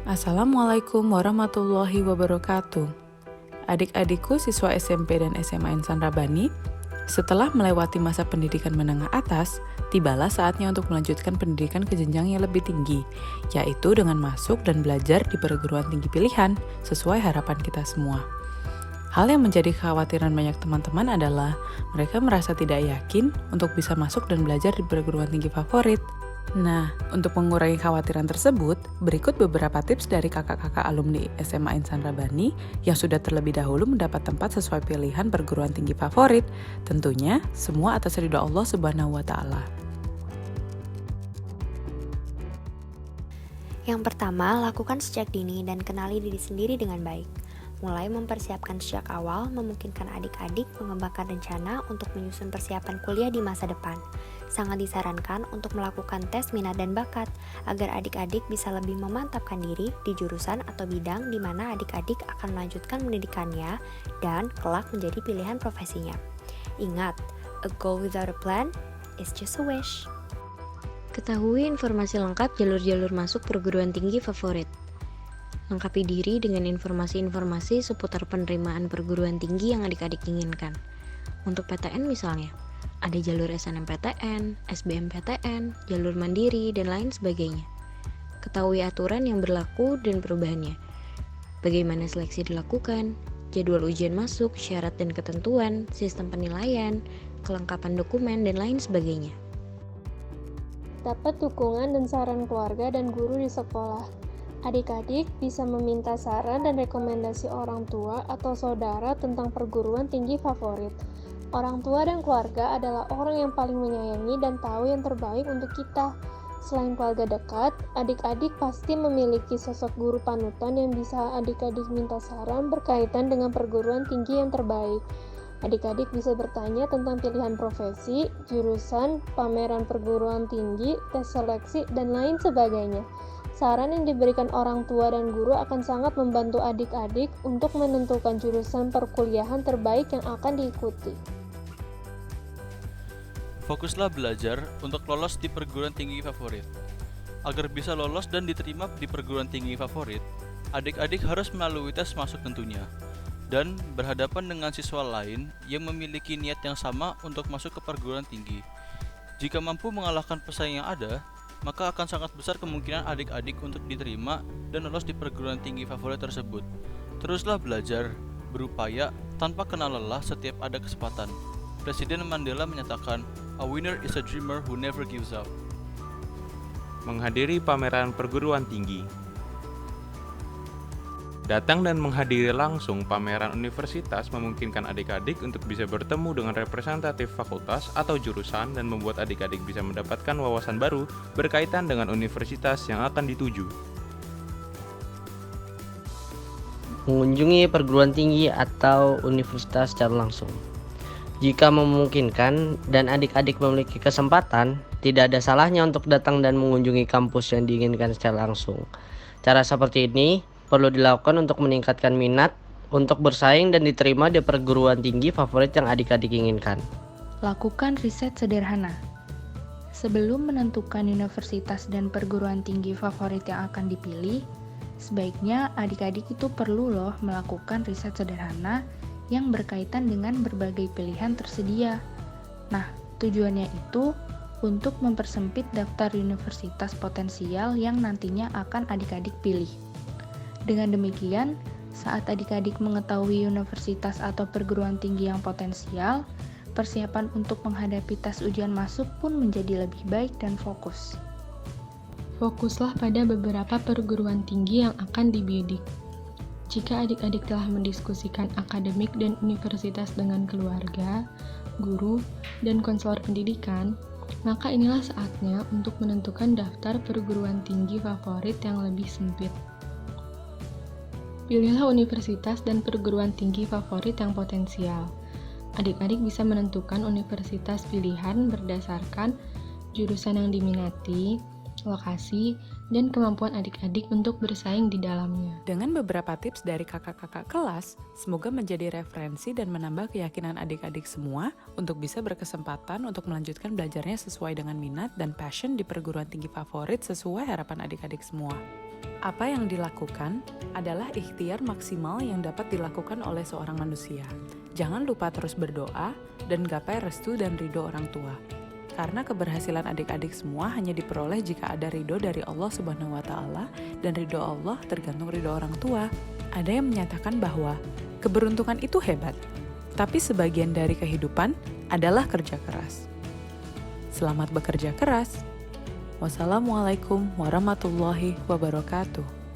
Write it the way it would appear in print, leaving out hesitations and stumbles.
Assalamualaikum warahmatullahi wabarakatuh. Adik-adikku siswa SMP dan SMA Insan Rabbani, setelah melewati masa pendidikan menengah atas, tibalah saatnya untuk melanjutkan pendidikan ke jenjang yang lebih tinggi, yaitu dengan masuk dan belajar di perguruan tinggi pilihan sesuai harapan kita semua. Hal yang menjadi kekhawatiran banyak teman-teman adalah mereka merasa tidak yakin untuk bisa masuk dan belajar di perguruan tinggi favorit. Nah, untuk mengurangi kekhawatiran tersebut, berikut beberapa tips dari kakak-kakak alumni SMA Insan Rabbani yang sudah terlebih dahulu mendapat tempat sesuai pilihan perguruan tinggi favorit. Tentunya, semua atas ridho Allah Subhanahu wa Ta'ala. Yang pertama, lakukan sejak dini dan kenali diri sendiri dengan baik. Mulai mempersiapkan sejak awal memungkinkan adik-adik mengembangkan rencana untuk menyusun persiapan kuliah di masa depan. Sangat disarankan untuk melakukan tes minat dan bakat agar adik-adik bisa lebih memantapkan diri di jurusan atau bidang di mana adik-adik akan melanjutkan pendidikannya dan kelak menjadi pilihan profesinya. Ingat, a goal without a plan is just a wish. Ketahui informasi lengkap jalur-jalur masuk perguruan tinggi favorit. Lengkapi diri dengan informasi-informasi seputar penerimaan perguruan tinggi yang adik-adik inginkan. Untuk PTN misalnya, ada jalur SNMPTN, SBMPTN, jalur mandiri, dan lain sebagainya. Ketahui aturan yang berlaku dan perubahannya. Bagaimana seleksi dilakukan, jadwal ujian masuk, syarat dan ketentuan, sistem penilaian, kelengkapan dokumen, dan lain sebagainya. Dapat dukungan dan saran keluarga dan guru di sekolah. Adik-adik bisa meminta saran dan rekomendasi orang tua atau saudara tentang perguruan tinggi favorit. Orang tua dan keluarga adalah orang yang paling menyayangi dan tahu yang terbaik untuk kita. Selain keluarga dekat, adik-adik pasti memiliki sosok guru panutan yang bisa adik-adik minta saran berkaitan dengan perguruan tinggi yang terbaik. Adik-adik bisa bertanya tentang pilihan profesi, jurusan, pameran perguruan tinggi, tes seleksi, dan lain sebagainya. Saran yang diberikan orang tua dan guru akan sangat membantu adik-adik untuk menentukan jurusan perkuliahan terbaik yang akan diikuti. Fokuslah belajar untuk lolos di perguruan tinggi favorit. Agar bisa lolos dan diterima di perguruan tinggi favorit, adik-adik harus melalui tes masuk tentunya, dan berhadapan dengan siswa lain yang memiliki niat yang sama untuk masuk ke perguruan tinggi. Jika mampu mengalahkan pesaing yang ada, maka akan sangat besar kemungkinan adik-adik untuk diterima dan lolos di perguruan tinggi favorit tersebut. Teruslah belajar, berupaya, tanpa kenal lelah setiap ada kesempatan. Presiden Mandela menyatakan, "A winner is a dreamer who never gives up." Menghadiri pameran perguruan tinggi. Datang dan menghadiri langsung pameran universitas memungkinkan adik-adik untuk bisa bertemu dengan representatif fakultas atau jurusan dan membuat adik-adik bisa mendapatkan wawasan baru berkaitan dengan universitas yang akan dituju. Mengunjungi perguruan tinggi atau universitas secara langsung. Jika memungkinkan dan adik-adik memiliki kesempatan, tidak ada salahnya untuk datang dan mengunjungi kampus yang diinginkan secara langsung. Cara seperti ini perlu dilakukan untuk meningkatkan minat untuk bersaing dan diterima di perguruan tinggi favorit yang adik-adik inginkan. Lakukan riset sederhana. Sebelum menentukan universitas dan perguruan tinggi favorit yang akan dipilih, sebaiknya adik-adik itu perlu melakukan riset sederhana yang berkaitan dengan berbagai pilihan tersedia. Nah, tujuannya itu untuk mempersempit daftar universitas potensial yang nantinya akan adik-adik pilih. Dengan demikian, saat adik-adik mengetahui universitas atau perguruan tinggi yang potensial, persiapan untuk menghadapi tes ujian masuk pun menjadi lebih baik dan fokus. Fokuslah pada beberapa perguruan tinggi yang akan dibidik. Jika adik-adik telah mendiskusikan akademik dan universitas dengan keluarga, guru, dan konselor pendidikan, maka inilah saatnya untuk menentukan daftar perguruan tinggi favorit yang lebih sempit. Pilihlah universitas dan perguruan tinggi favorit yang potensial. Adik-adik bisa menentukan universitas pilihan berdasarkan jurusan yang diminati, lokasi, dan kemampuan adik-adik untuk bersaing di dalamnya. Dengan beberapa tips dari kakak-kakak kelas, semoga menjadi referensi dan menambah keyakinan adik-adik semua untuk bisa berkesempatan untuk melanjutkan belajarnya sesuai dengan minat dan passion di perguruan tinggi favorit sesuai harapan adik-adik semua. Apa yang dilakukan adalah ikhtiar maksimal yang dapat dilakukan oleh seorang manusia. Jangan lupa terus berdoa dan gapai restu dan ridho orang tua. Karena keberhasilan adik-adik semua hanya diperoleh jika ada ridho dari Allah Subhanahu wa Ta'ala, dan ridho Allah tergantung ridho orang tua. Ada yang menyatakan bahwa keberuntungan itu hebat, tapi sebagian dari kehidupan adalah kerja keras. Selamat bekerja keras. Wassalamualaikum warahmatullahi wabarakatuh.